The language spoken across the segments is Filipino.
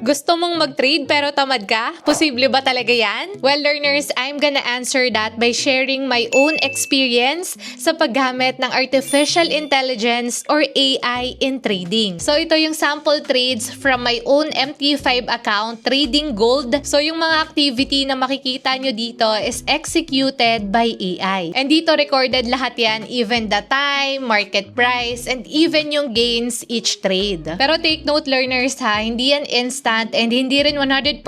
Gusto mong mag-trade pero tamad ka? Posible ba talaga yan? Well, learners, I'm gonna answer that by sharing my own experience sa paggamit ng artificial intelligence or AI in trading. So, ito yung sample trades from my own MT5 account, Trading Gold. So, yung mga activity na makikita nyo dito is executed by AI. And dito recorded lahat yan, even the time, market price, and even yung gains each trade. Pero take note, learners ha, hindi yan instant and hindi rin 100%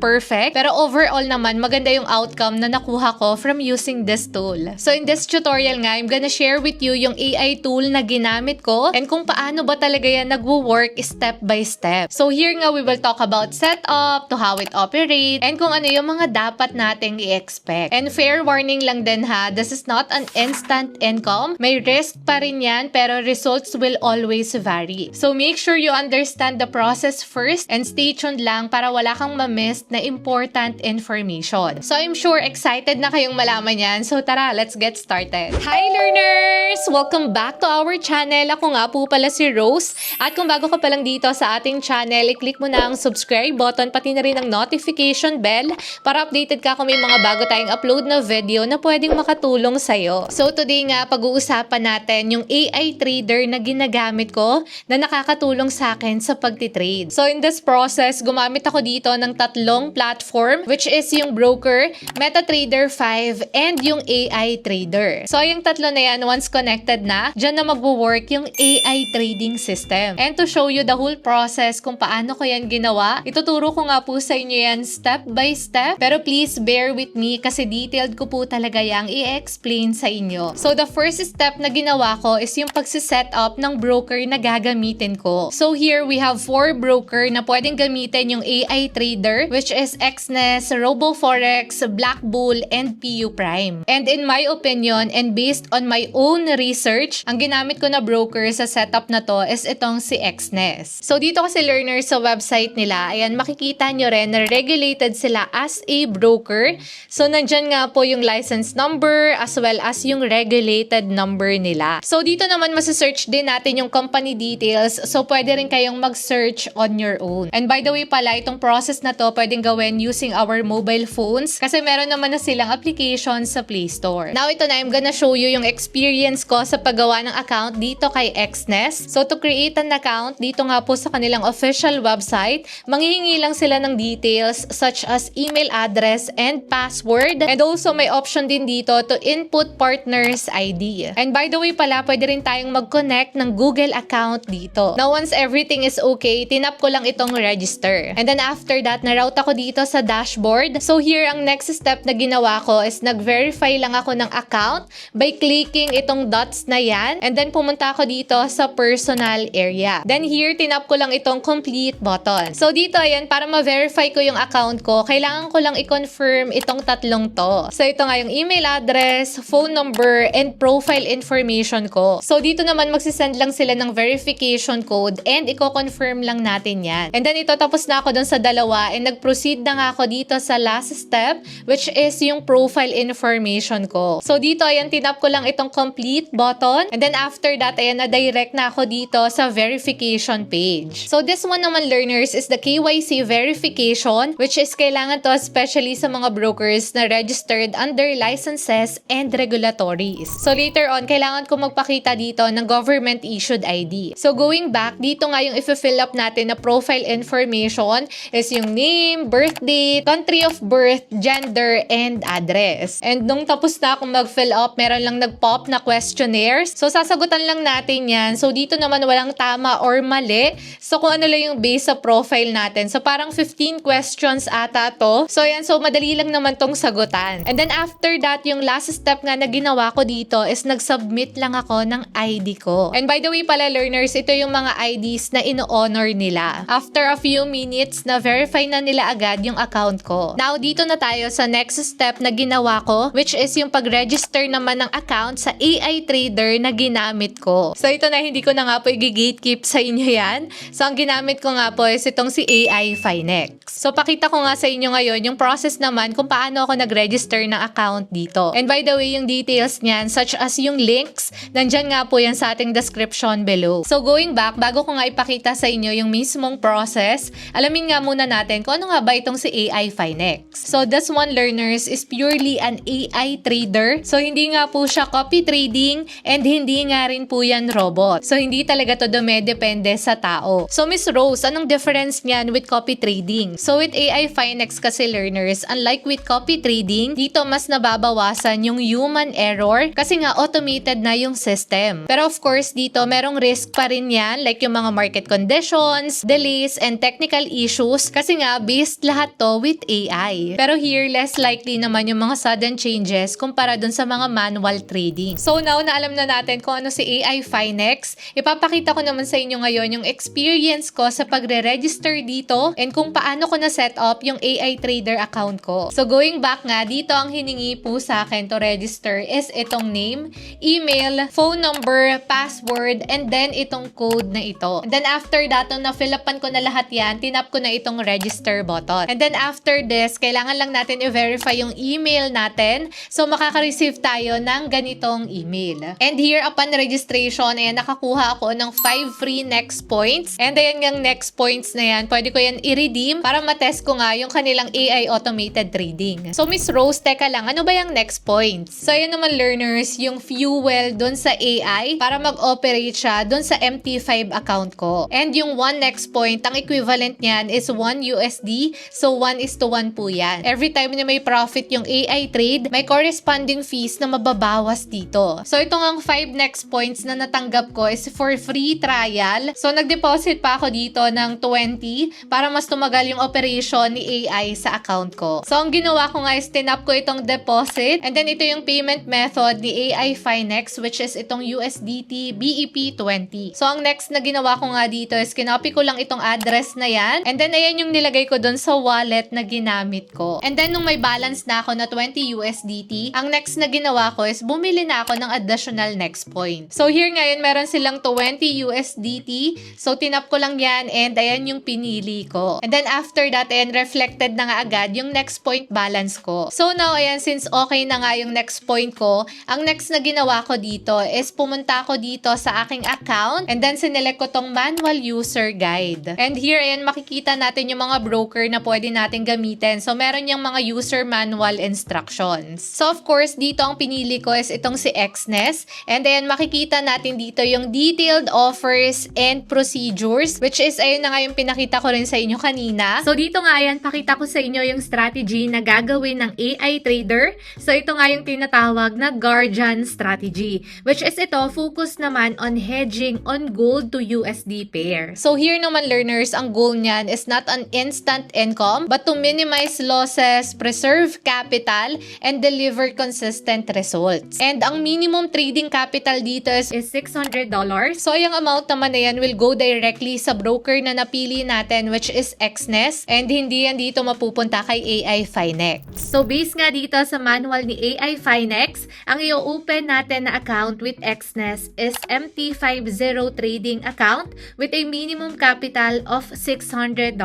perfect. Pero overall naman, maganda yung outcome na nakuha ko from using this tool. So in this tutorial nga, I'm gonna share with you yung AI tool na ginamit ko and kung paano ba talaga yan nagwo-work step by step. So here nga, we will talk about setup, to how it operates, and kung ano yung mga dapat nating i-expect. And fair warning lang din ha, this is not an instant income. May risk pa rin yan, pero results will always vary. So make sure you understand the process first and stay tuned lang para wala kang ma-miss na important information. So I'm sure excited na kayong malaman yan. So tara, let's get started. Hi learners! Welcome back to our channel. Ako nga po pala si Rose. At kung bago ka pa lang dito sa ating channel, i-click mo na ang subscribe button pati na rin ang notification bell para updated ka kung may mga bago tayong upload na video na pwedeng makatulong sa'yo. So today nga, pag-uusapan natin yung AI trader na ginagamit ko na nakakatulong sa akin sa pagtitrade. So in this process, gumamit ako dito ng tatlong platform which is yung broker, MetaTrader 5, and yung AI trader. So yung tatlo na yan, once connected na, dyan na magwo-work yung AI trading system. And to show you the whole process kung paano ko yan ginawa, ituturo ko nga po sa inyo yan step by step. Pero please bear with me kasi detailed ko po talaga yung i-explain sa inyo. So the first step na ginawa ko is yung pagsiset up ng broker na gagamitin ko. So here we have 4 broker na pwedeng gamitin yung AI trader, which is Exness, RoboForex, Blackbull, and PU Prime. And in my opinion and based on my own research, ang ginamit ko na broker sa setup na to is itong si Exness. So dito kasi learners sa website nila, ayan makikita nyo rin na regulated sila as a broker. So nandyan nga po yung license number as well as yung regulated number nila. So dito naman masisearch din natin yung company details. So pwede rin kayong mag-search on your own. And by the way pala, itong process na to pwedeng gawin using our mobile phones kasi meron naman na silang application sa Play Store. Now ito na, I'm gonna show you yung experience ko sa paggawa ng account dito kay Exness. So to create an account, dito nga po sa kanilang official website, manghihingi lang sila ng details such as email address and password. And also may option din dito to input partner's ID. And by the way pala, pwede rin tayong mag-connect ng Google account dito. Now once everything is okay, tinap ko lang itong register. And then after that, na-route ako dito sa dashboard. So here, ang next step na ginawa ko is nag-verify lang ako ng account by clicking itong dots na yan. And then pumunta ako dito sa personal area. Then here, tinap ko lang itong complete button. So dito, ayan, para ma-verify ko yung account ko, kailangan ko lang i-confirm itong tatlong to. So ito nga yung email address, phone number, and profile information ko. So dito naman magsisend lang sila ng verification code and i-confirm lang natin yan. And then ito, tapos na ako dun sa dalawa and nag-proceed na nga ako dito sa last step which is yung profile information ko. So dito, ayan, tinap ko lang itong complete button and then after that, ayan, na-direct na ako dito sa verification page. So this one naman, learners, is the KYC verification which is kailangan to especially sa mga brokers na registered under licenses and regulatories. So later on, kailangan ko magpakita dito ng government issued ID. So going back, dito nga yung i-fill up natin na profile information is yung name, birth date, country of birth, gender, and address. And nung tapos na akong mag-fill up, meron lang nag-pop na questionnaires. So sasagutan lang natin yan. So dito naman walang tama or mali. So kung ano lang yung base sa profile natin. So parang 15 questions ata to. So yan, so madali lang naman tong sagutan. And then after that, yung last step nga na ginawa ko dito is nag-submit lang ako ng ID ko. And by the way pala, learners, ito yung mga IDs na ino-honor nila. After a few minutes, na-verify na nila agad yung account ko. Now, dito na tayo sa next step na ginawa ko, which is yung pag-register naman ng account sa AI trader na ginamit ko. So, ito na, hindi ko na nga po i-gatekeep sa inyo yan. So, ang ginamit ko nga po is itong si AI Finex. So, pakita ko nga sa inyo ngayon yung process naman kung paano ako nag-register ng account dito. And by the way, yung details niyan, such as yung links, nandyan nga po yan sa ating description below. So, going back, bago ko nga ipakita sa inyo yung mismong process, changes, alamin nga muna natin kung ano nga ba itong si AI Finex. So this one, learners, is purely an AI trader. So hindi nga po siya copy trading and hindi nga rin po yan robot. So hindi talaga to dumedepende sa tao. So Miss Rose, anong difference niyan with copy trading? So with AI Finex kasi, learners, unlike with copy trading, dito mas nababawasan yung human error kasi nga automated na yung system. Pero of course dito merong risk pa rin yan, like yung mga market conditions, delays, and technical issues kasi nga based lahat to with AI. Pero here, less likely naman yung mga sudden changes kumpara dun sa mga manual trading. So now na alam na natin kung ano si AI Finex, ipapakita ko naman sa inyo ngayon yung experience ko sa pagre-register dito and kung paano ko na set up yung AI trader account ko. So going back nga, dito ang hiningi po sa akin to register is itong name, email, phone number, password, and then itong code na ito. And then after that, nung na-fill upan ko na lahat yan, tinap ko na itong register button. And then after this, kailangan lang natin i-verify yung email natin. So makaka-receive tayo ng ganitong email. And here, upon registration, ayan, nakakuha ako ng 5 free next points. And ayan yung next points na yan, pwede ko yan i-redeem para matest ko nga yung kanilang AI automated trading. So Miss Rose, teka lang, ano ba yung next points? So ayan naman, learners, yung fuel dun sa AI para mag-operate siya dun sa MT5 account ko. And yung one next point, ang equivalent niyan is 1 USD. So 1:1 po yan. Every time na may profit yung AI trade, may corresponding fees na mababawas dito. So itong ang 5 next points na natanggap ko is for free trial. So nag-deposit pa ako dito ng 20 para mas tumagal yung operation ni AI sa account ko. So ang ginawa ko nga is tinap ko itong deposit and then ito yung payment method ni AI Finex, which is itong USDT BEP20. So ang next na ginawa ko nga dito is kinopy ko lang itong address na yan and then ayan yung nilagay ko dun sa wallet na ginamit ko. And then nung may balance na ako na 20 USDT, ang next na ginawa ko is bumili na ako ng additional next point. So here ngayon meron silang 20 USDT. So tinap ko lang yan and ayan yung pinili ko. And then after that, ayan, reflected na nga agad yung next point balance ko. So now, ayan, since okay na nga yung next point ko, ang next na ginawa ko dito is pumunta ako dito sa aking account and then sinelect ko tong manual user guide. And here, ayan, makikita natin yung mga broker na pwede natin gamitin. So meron yung mga user manual instructions. So of course, dito ang pinili ko is itong si Exness. And ayan, makikita natin dito yung detailed offers and procedures, which is ayun na nga yung pinakita ko rin sa inyo kanina. So dito nga, ayan, pakita ko sa inyo yung strategy na gagawin ng AI trader. So ito nga yung tinatawag na Guardian strategy, which is ito, focus naman on hedging on gold to USD pair. So here naman, learners, ang goal niyan is not an instant income, but to minimize losses, preserve capital, and deliver consistent results. And ang minimum trading capital dito is $600. So yung amount naman na yan will go directly sa broker na napili natin, which is Exness, and hindi yan dito mapupunta kay AI Finex. So based nga dito sa manual ni AI Finex, ang i-open natin na account with Exness is MT50 trading account with a minimum capital of $600.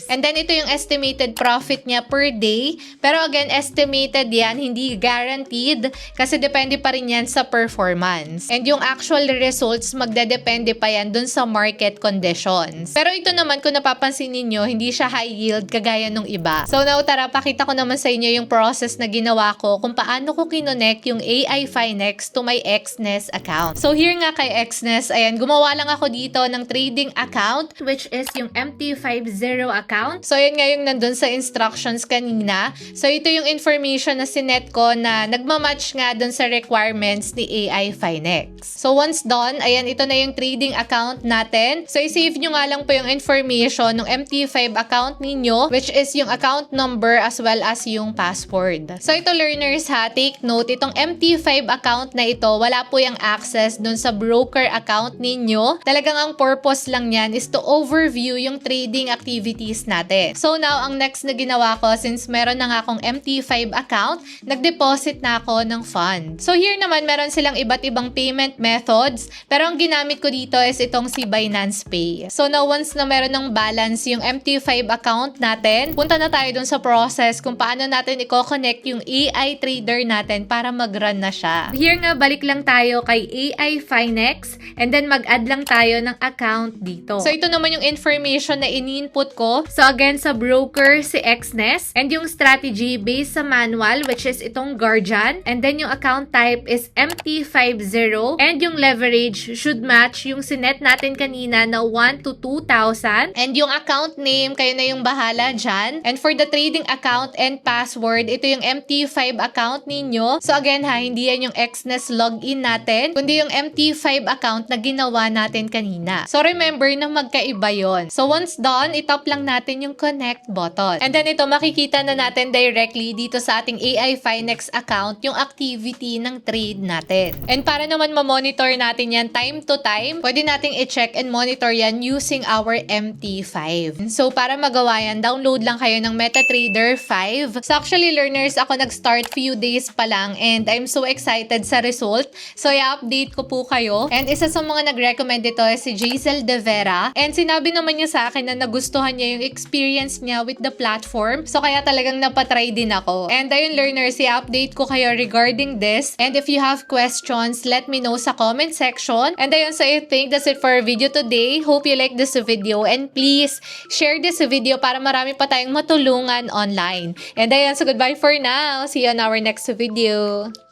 And then ito yung estimated profit niya per day. Pero again, estimated yan, hindi guaranteed kasi depende pa rin yan sa performance. And yung actual results, magdedepende pa yan dun sa market conditions. Pero ito naman, kung napapansin ninyo, hindi siya high yield kagaya nung iba. So now, tara, pakita ko naman sa inyo yung process na ginawa ko kung paano ko kinonect yung AI Finex to my Exness account. So here nga kay Exness, ayan, gumawa lang ako dito ng trading account, which is yung MT50 account. So yun nga yung nandun sa instructions kanina. So ito yung information na sinet ko na nagmamatch nga dun sa requirements ni AI Finex. So once done, ayan, ito na yung trading account natin. So i-save nyo nga lang po yung information ng MT5 account ninyo, which is yung account number as well as yung password. So ito, learners, ha, take note, itong MT5 account na ito, wala po yung access dun sa broker account ninyo. Talagang ang purpose lang yan is to overview yung trading activities natin. So now, ang next na ginawa ko, since meron na nga akong MT5 account, nag-deposit na ako ng fund. So here naman, meron silang iba't ibang payment methods, pero ang ginamit ko dito is itong si Binance Pay. So now, once na meron ng balance yung MT5 account natin, punta na tayo dun sa process kung paano natin i-connect yung AI trader natin para mag-run na siya. Here nga, balik lang tayo kay AI Finex and then mag-add lang tayo ng account dito. So ito naman yung information information na in-input ko. So again, sa broker, si Xness. And yung strategy based sa manual, which is itong Guardian. And then yung account type is MT50. And yung leverage should match yung sinet natin kanina na 1 to 2,000. And yung account name, kayo na yung bahala dyan. And for the trading account and password, ito yung MT5 account ninyo. So again ha, hindi yan yung Xness login natin, kundi yung MT5 account na ginawa natin kanina. So remember na magkaiba yon. So once done, itap lang natin yung connect button. And then ito, makikita na natin directly dito sa ating AI Finex account yung activity ng trade natin. And para naman ma-monitor natin yan time to time, pwede nating i-check and monitor yan using our MT5. So para magawa yan, download lang kayo ng MetaTrader 5. So actually learners, ako nag-start few days pa lang and I'm so excited sa result. So i-update ko po kayo. And isa sa mga nag-recommend ito is si Jaisel De Vera. And sinabi naman niya sa akin na nagustuhan niya yung experience niya with the platform. So kaya talagang napatry din ako. And ayun learners, i-update ko kayo regarding this. And if you have questions, let me know sa comment section. And ayun, so I think that's it for our video today. Hope you like this video and please share this video para marami pa tayong matulungan online. And ayun, so goodbye for now. See you on our next video.